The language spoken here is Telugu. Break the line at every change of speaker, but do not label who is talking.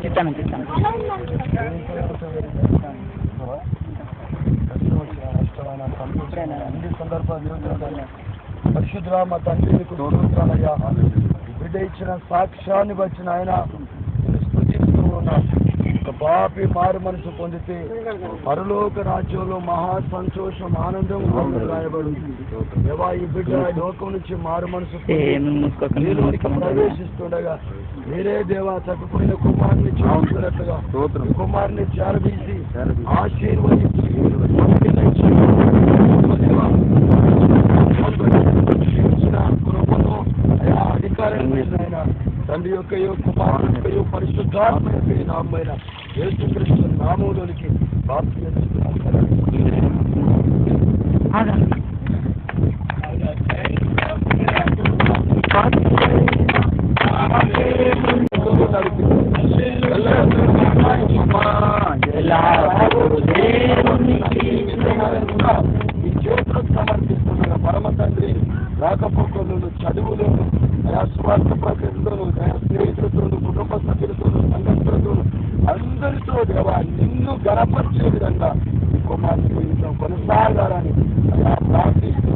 చిత్తాను
అన్ని సందర్భాలు పరిశుద్ధుల మా తండ్రి మీకు స్తోత్రాలయ్యా. బిడ్డ ఇచ్చిన సాక్ష్యాన్ని బట్టి ఆయన స్తుతిస్తూ ఉన్నా. ఒక పాపి మారు మనసు పొందితే పరలోక రాజ్యంలో మహా సంతోషం ఆనందం రాయబడింది. దేవా ఈ బిడ్డ లోకం నుంచి మారు మనసు ప్రవేశిస్తుండగా మీరే దేవా తగ్గిపోయిన కుమారుని చూస్తున్నట్టుగా కుమారుని చేరదీసి ఆశీర్వదించి కృపను అధికారం ఆయన తండ్రి యొక్క కుమారుని యొక్క పరిశుద్ధాత్మ యొక్క నామైన యేసుక్రీస్తు నామములోనికి బాప్తిసం ఈ చేతులకు సమర్పిస్తున్న పరమ తండ్రి రాకపోకలను చదువులను స్వార్థ ప్రక్రియలోను స్నేహితులతోను కుటుంబ సభ్యులతోను సంఘస్థులతోను అందరితో దేవా నిన్ను గణపరిచే విధంగా కుమార్తె కొనసాగాలని ప్రార్థిస్తూ